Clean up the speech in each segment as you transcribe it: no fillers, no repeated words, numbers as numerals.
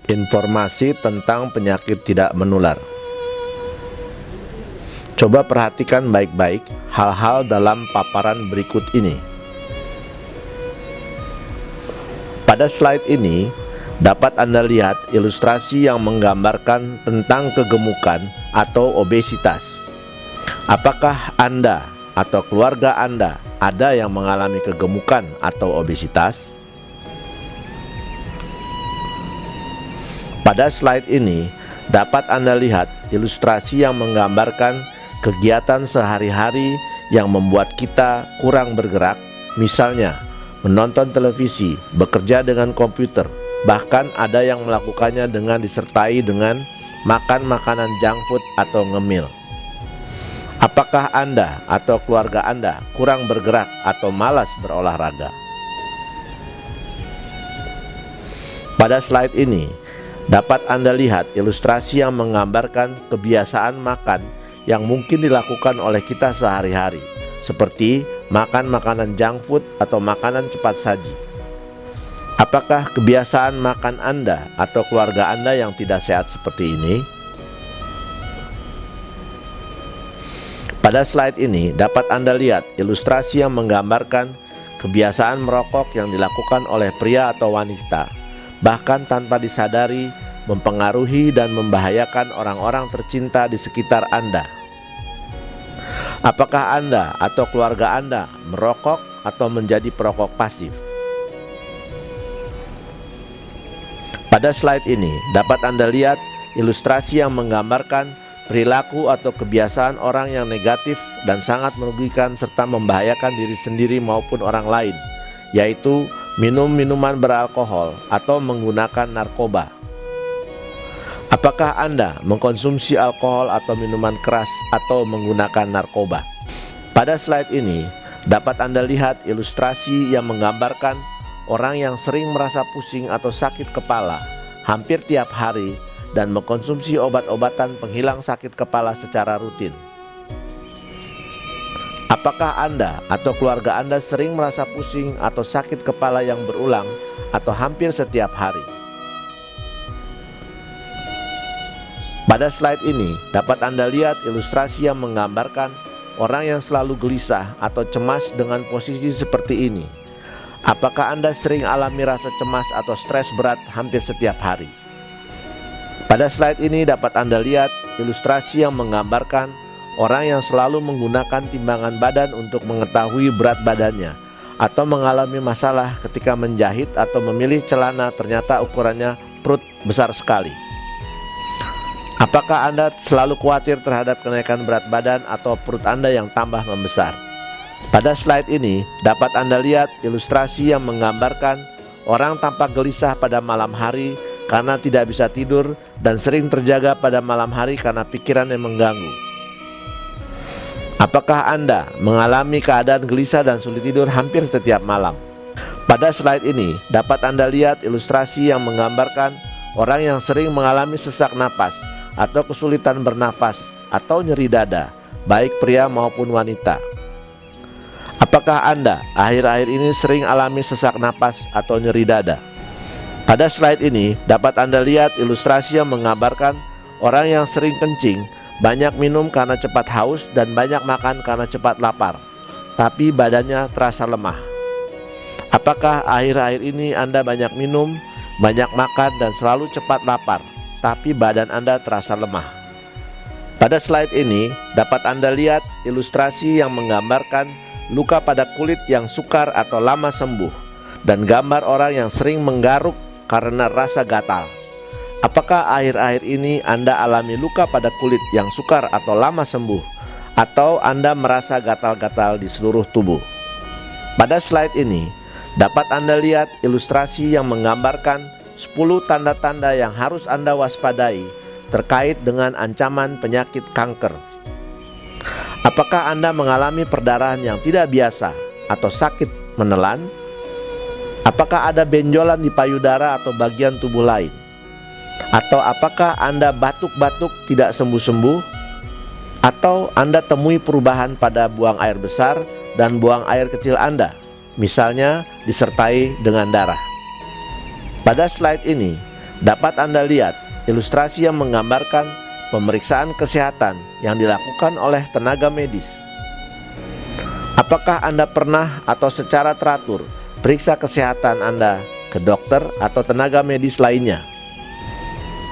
Informasi tentang penyakit tidak menular. Coba perhatikan baik-baik hal-hal dalam paparan berikut ini. Pada slide ini dapat Anda lihat ilustrasi yang menggambarkan tentang kegemukan atau obesitas. Apakah Anda atau keluarga Anda ada yang mengalami kegemukan atau obesitas? Pada slide ini dapat Anda lihat ilustrasi yang menggambarkan kegiatan sehari-hari yang membuat kita kurang bergerak, misalnya menonton televisi, bekerja dengan komputer, bahkan ada yang melakukannya dengan disertai dengan makan makanan junk food atau ngemil. Apakah Anda atau keluarga Anda kurang bergerak atau malas berolahraga? Pada slide ini dapat Anda lihat ilustrasi yang menggambarkan kebiasaan makan yang mungkin dilakukan oleh kita sehari-hari, seperti makan makanan junk food atau makanan cepat saji. Apakah kebiasaan makan Anda atau keluarga Anda yang tidak sehat seperti ini? Pada slide ini dapat Anda lihat ilustrasi yang menggambarkan kebiasaan merokok yang dilakukan oleh pria atau wanita, bahkan tanpa disadari mempengaruhi dan membahayakan orang-orang tercinta di sekitar Anda. Apakah Anda atau keluarga Anda merokok atau menjadi perokok pasif? Pada slide ini dapat Anda lihat ilustrasi yang menggambarkan perilaku atau kebiasaan orang yang negatif dan sangat merugikan serta membahayakan diri sendiri maupun orang lain, yaitu minum minuman beralkohol atau menggunakan narkoba. Apakah Anda mengkonsumsi alkohol atau minuman keras atau menggunakan narkoba? Pada slide ini dapat Anda lihat ilustrasi yang menggambarkan orang yang sering merasa pusing atau sakit kepala hampir tiap hari dan mengkonsumsi obat-obatan penghilang sakit kepala secara rutin. Apakah Anda atau keluarga Anda sering merasa pusing atau sakit kepala yang berulang atau hampir setiap hari? Pada slide ini dapat Anda lihat ilustrasi yang menggambarkan orang yang selalu gelisah atau cemas dengan posisi seperti ini. Apakah Anda sering alami rasa cemas atau stres berat hampir setiap hari? Pada slide ini dapat Anda lihat ilustrasi yang menggambarkan orang yang selalu menggunakan timbangan badan untuk mengetahui berat badannya, atau mengalami masalah ketika menjahit atau memilih celana ternyata ukurannya perut besar sekali. Apakah Anda selalu khawatir terhadap kenaikan berat badan atau perut Anda yang tambah membesar? Pada slide ini dapat Anda lihat ilustrasi yang menggambarkan orang tampak gelisah pada malam hari karena tidak bisa tidur dan sering terjaga pada malam hari karena pikiran yang mengganggu. Apakah Anda mengalami keadaan gelisah dan sulit tidur hampir setiap malam? Pada slide ini dapat Anda lihat ilustrasi yang menggambarkan orang yang sering mengalami sesak napas atau kesulitan bernafas atau nyeri dada, baik pria maupun wanita. Apakah Anda akhir-akhir ini sering alami sesak napas atau nyeri dada? Pada slide ini dapat Anda lihat ilustrasi yang menggambarkan orang yang sering kencing, banyak minum karena cepat haus dan banyak makan karena cepat lapar, tapi badannya terasa lemah. Apakah akhir-akhir ini Anda banyak minum, banyak makan dan selalu cepat lapar, tapi badan Anda terasa lemah? Pada slide ini dapat Anda lihat ilustrasi yang menggambarkan luka pada kulit yang sukar atau lama sembuh, dan gambar orang yang sering menggaruk karena rasa gatal. Apakah akhir-akhir ini Anda alami luka pada kulit yang sukar atau lama sembuh, atau Anda merasa gatal-gatal di seluruh tubuh? Pada slide ini dapat Anda lihat ilustrasi yang menggambarkan 10 tanda-tanda yang harus Anda waspadai terkait dengan ancaman penyakit kanker. Apakah Anda mengalami perdarahan yang tidak biasa atau sakit menelan? Apakah ada benjolan di payudara atau bagian tubuh lain? Atau apakah Anda batuk-batuk tidak sembuh-sembuh? Atau Anda temui perubahan pada buang air besar dan buang air kecil Anda, misalnya disertai dengan darah? Pada slide ini dapat Anda lihat ilustrasi yang menggambarkan pemeriksaan kesehatan yang dilakukan oleh tenaga medis. Apakah Anda pernah atau secara teratur periksa kesehatan Anda ke dokter atau tenaga medis lainnya?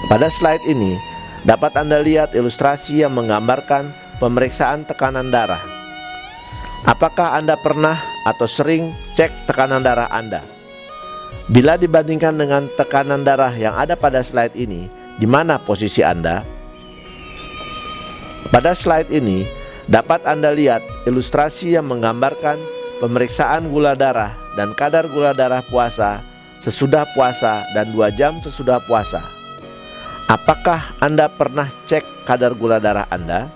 Pada slide ini dapat Anda lihat ilustrasi yang menggambarkan pemeriksaan tekanan darah. Apakah Anda pernah atau sering cek tekanan darah Anda? Bila dibandingkan dengan tekanan darah yang ada pada slide ini, di mana posisi Anda? Pada slide ini dapat Anda lihat ilustrasi yang menggambarkan pemeriksaan gula darah dan kadar gula darah puasa, sesudah puasa, dan 2 jam sesudah puasa. Apakah Anda pernah cek kadar gula darah Anda?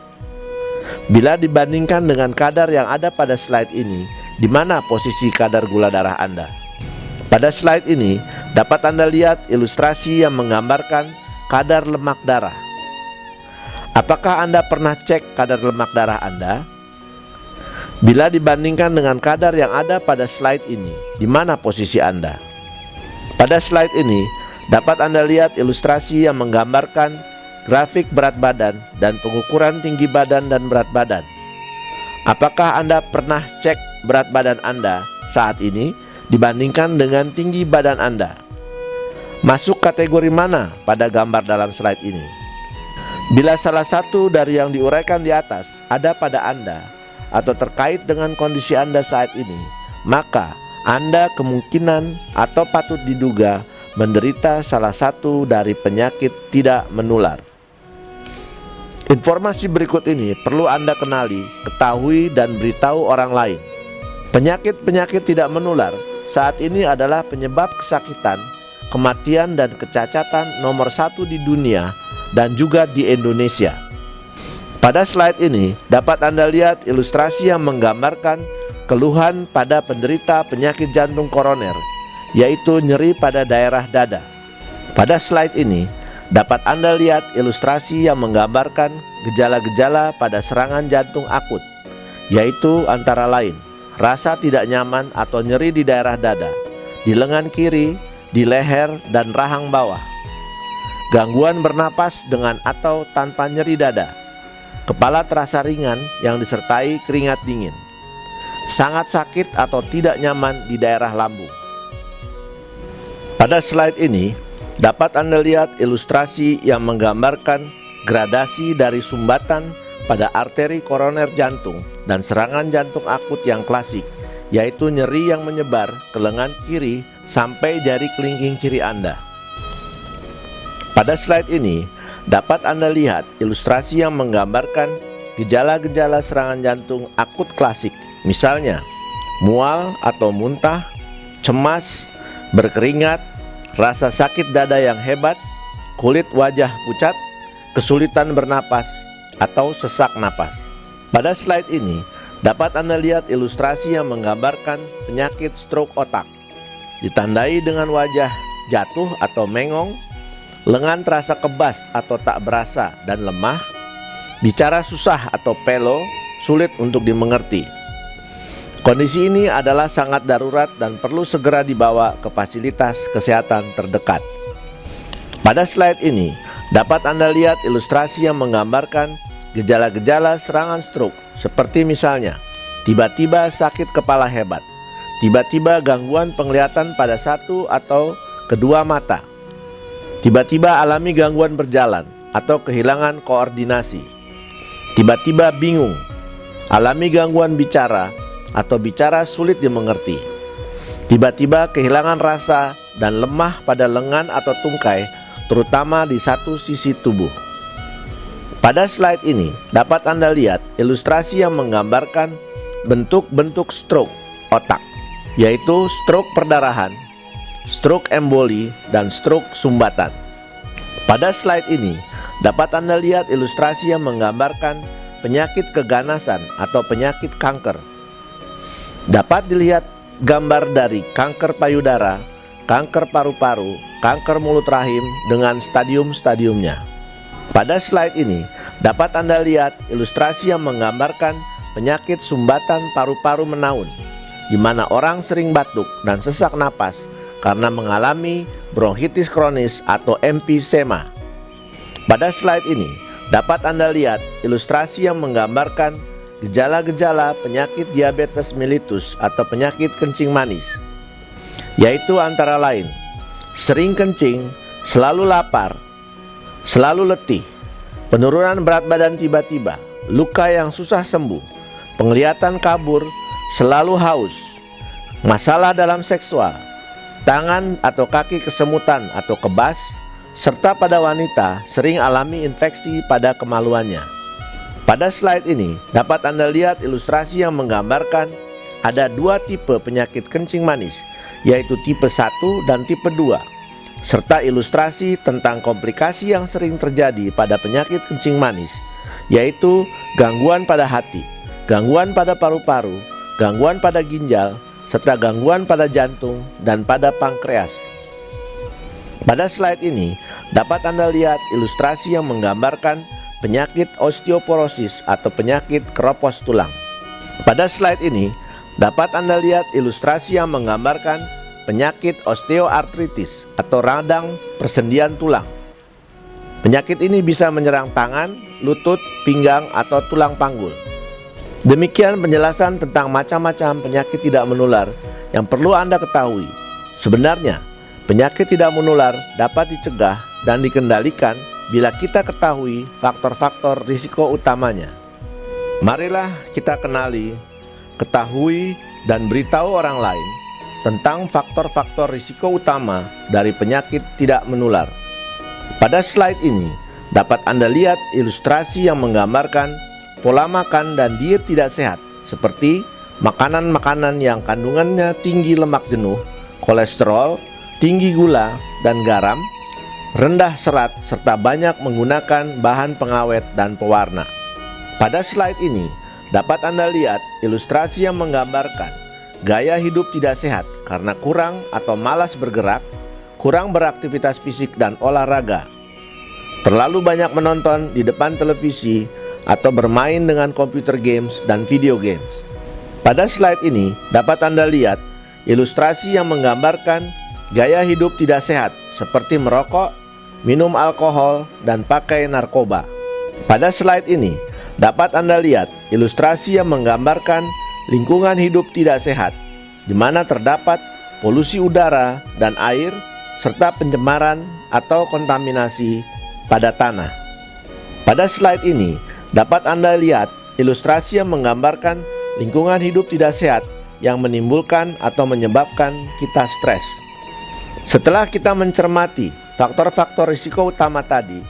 Bila dibandingkan dengan kadar yang ada pada slide ini, di mana posisi kadar gula darah Anda? Pada slide ini dapat Anda lihat ilustrasi yang menggambarkan kadar lemak darah. Apakah Anda pernah cek kadar lemak darah Anda? Bila dibandingkan dengan kadar yang ada pada slide ini, di mana posisi Anda? Pada slide ini dapat Anda lihat ilustrasi yang menggambarkan grafik berat badan dan pengukuran tinggi badan dan berat badan. Apakah Anda pernah cek berat badan Anda saat ini dibandingkan dengan tinggi badan Anda? Masuk kategori mana pada gambar dalam slide ini? Bila salah satu dari yang diuraikan di atas ada pada Anda atau terkait dengan kondisi Anda saat ini, maka Anda kemungkinan atau patut diduga menderita salah satu dari penyakit tidak menular. Informasi berikut ini perlu Anda kenali, ketahui, dan beritahu orang lain. Penyakit-penyakit tidak menular saat ini adalah penyebab kesakitan, kematian, dan kecacatan nomor 1 di dunia dan juga di Indonesia. Pada slide ini dapat Anda lihat ilustrasi yang menggambarkan keluhan pada penderita penyakit jantung koroner, yaitu nyeri pada daerah dada. Pada slide ini dapat Anda lihat ilustrasi yang menggambarkan gejala-gejala pada serangan jantung akut, yaitu antara lain rasa tidak nyaman atau nyeri di daerah dada, di lengan kiri, di leher, dan rahang bawah. Gangguan bernapas dengan atau tanpa nyeri dada. Kepala terasa ringan yang disertai keringat dingin. Sangat sakit atau tidak nyaman di daerah lambung. Pada slide ini dapat Anda lihat ilustrasi yang menggambarkan gradasi dari sumbatan pada arteri koroner jantung dan serangan jantung akut yang klasik, yaitu nyeri yang menyebar ke lengan kiri sampai jari kelingking kiri Anda. Pada slide ini dapat Anda lihat ilustrasi yang menggambarkan gejala-gejala serangan jantung akut klasik, misalnya mual atau muntah, cemas, berkeringat, rasa sakit dada yang hebat, kulit wajah pucat, kesulitan bernapas, atau sesak napas. Pada slide ini dapat Anda lihat ilustrasi yang menggambarkan penyakit stroke otak, ditandai dengan wajah jatuh atau mengong, lengan terasa kebas atau tak berasa dan lemah, bicara susah atau pelo, sulit untuk dimengerti. Kondisi ini adalah sangat darurat dan perlu segera dibawa ke fasilitas kesehatan terdekat. Pada slide ini dapat Anda lihat ilustrasi yang menggambarkan gejala-gejala serangan stroke, seperti misalnya tiba-tiba sakit kepala hebat, tiba-tiba gangguan penglihatan pada satu atau kedua mata, tiba-tiba alami gangguan berjalan atau kehilangan koordinasi, tiba-tiba bingung, alami gangguan bicara atau bicara sulit dimengerti, tiba-tiba kehilangan rasa dan lemah pada lengan atau tungkai, terutama di satu sisi tubuh. Pada slide ini dapat Anda lihat ilustrasi yang menggambarkan bentuk-bentuk stroke otak, yaitu stroke perdarahan, stroke emboli, dan stroke sumbatan. Pada slide ini dapat Anda lihat ilustrasi yang menggambarkan penyakit keganasan atau penyakit kanker. Dapat dilihat gambar dari kanker payudara, kanker paru-paru, kanker mulut rahim dengan stadium-stadiumnya. Pada slide ini dapat Anda lihat ilustrasi yang menggambarkan penyakit sumbatan paru-paru menaun, di mana orang sering batuk dan sesak napas karena mengalami bronkitis kronis atau emfisema. Pada slide ini dapat Anda lihat ilustrasi yang menggambarkan gejala-gejala penyakit diabetes mellitus atau penyakit kencing manis, yaitu antara lain sering kencing, selalu lapar, selalu letih, penurunan berat badan tiba-tiba, luka yang susah sembuh, penglihatan kabur, selalu haus, masalah dalam seksual, tangan atau kaki kesemutan atau kebas, serta pada wanita sering alami infeksi pada kemaluannya. Pada slide ini dapat Anda lihat ilustrasi yang menggambarkan ada dua tipe penyakit kencing manis, yaitu tipe 1 dan tipe 2, serta ilustrasi tentang komplikasi yang sering terjadi pada penyakit kencing manis, yaitu gangguan pada hati, gangguan pada paru-paru, gangguan pada ginjal, serta gangguan pada jantung dan pada pankreas. Pada slide ini dapat Anda lihat ilustrasi yang menggambarkan penyakit osteoporosis atau penyakit keropos tulang. Pada slide ini dapat Anda lihat ilustrasi yang menggambarkan penyakit osteoartritis atau radang persendian tulang. Penyakit ini bisa menyerang tangan, lutut, pinggang, atau tulang panggul. Demikian penjelasan tentang macam-macam penyakit tidak menular yang perlu Anda ketahui. Sebenarnya, penyakit tidak menular dapat dicegah dan dikendalikan bila kita ketahui faktor-faktor risiko utamanya. Marilah kita kenali, ketahui, dan beritahu orang lain tentang faktor-faktor risiko utama dari penyakit tidak menular. Pada slide ini dapat Anda lihat ilustrasi yang menggambarkan pola makan dan diet tidak sehat, seperti makanan-makanan yang kandungannya tinggi lemak jenuh, kolesterol, tinggi gula dan garam, rendah serat, serta banyak menggunakan bahan pengawet dan pewarna. Pada slide ini dapat Anda lihat ilustrasi yang menggambarkan gaya hidup tidak sehat karena kurang atau malas bergerak, kurang beraktivitas fisik dan olahraga, terlalu banyak menonton di depan televisi, atau bermain dengan komputer games dan video games. Pada slide ini dapat Anda lihat ilustrasi yang menggambarkan gaya hidup tidak sehat seperti merokok, minum alkohol, dan pakai narkoba. Pada slide ini dapat Anda lihat ilustrasi yang menggambarkan lingkungan hidup tidak sehat, di mana terdapat polusi udara dan air, serta pencemaran atau kontaminasi pada tanah. Pada slide ini dapat Anda lihat ilustrasi yang menggambarkan lingkungan hidup tidak sehat yang menimbulkan atau menyebabkan kita stres. Setelah kita mencermati faktor-faktor risiko utama tadi,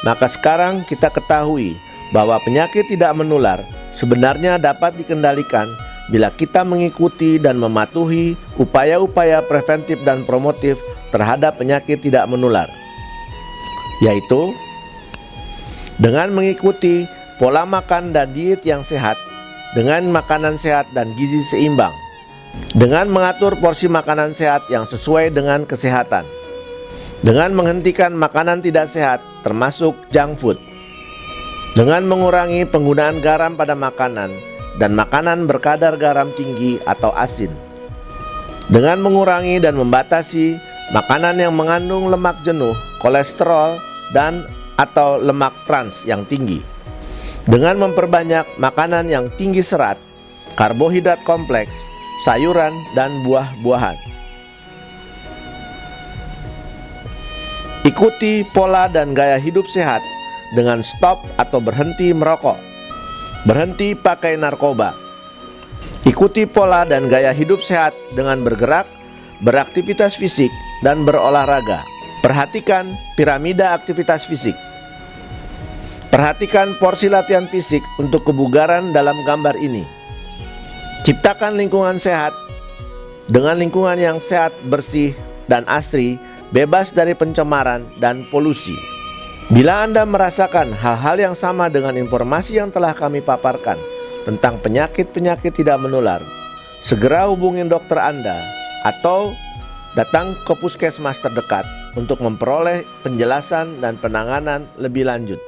maka sekarang kita ketahui bahwa penyakit tidak menular sebenarnya dapat dikendalikan bila kita mengikuti dan mematuhi upaya-upaya preventif dan promotif terhadap penyakit tidak menular, yaitu dengan mengikuti pola makan dan diet yang sehat, dengan makanan sehat dan gizi seimbang, dengan mengatur porsi makanan sehat yang sesuai dengan kesehatan, dengan menghentikan makanan tidak sehat termasuk junk food, dengan mengurangi penggunaan garam pada makanan dan makanan berkadar garam tinggi atau asin, dengan mengurangi dan membatasi makanan yang mengandung lemak jenuh, kolesterol, dan atau lemak trans yang tinggi, dengan memperbanyak makanan yang tinggi serat, karbohidrat kompleks, sayuran, dan buah-buahan. Ikuti pola dan gaya hidup sehat dengan stop atau berhenti merokok, berhenti pakai narkoba. Ikuti pola dan gaya hidup sehat dengan bergerak, beraktivitas fisik, dan berolahraga. Perhatikan piramida aktivitas fisik. Perhatikan porsi latihan fisik untuk kebugaran dalam gambar ini. Ciptakan lingkungan sehat. Dengan lingkungan yang sehat, bersih, dan asri, bebas dari pencemaran dan polusi. Bila Anda merasakan hal-hal yang sama dengan informasi yang telah kami paparkan tentang penyakit-penyakit tidak menular, segera hubungi dokter Anda atau datang ke puskesmas terdekat untuk memperoleh penjelasan dan penanganan lebih lanjut.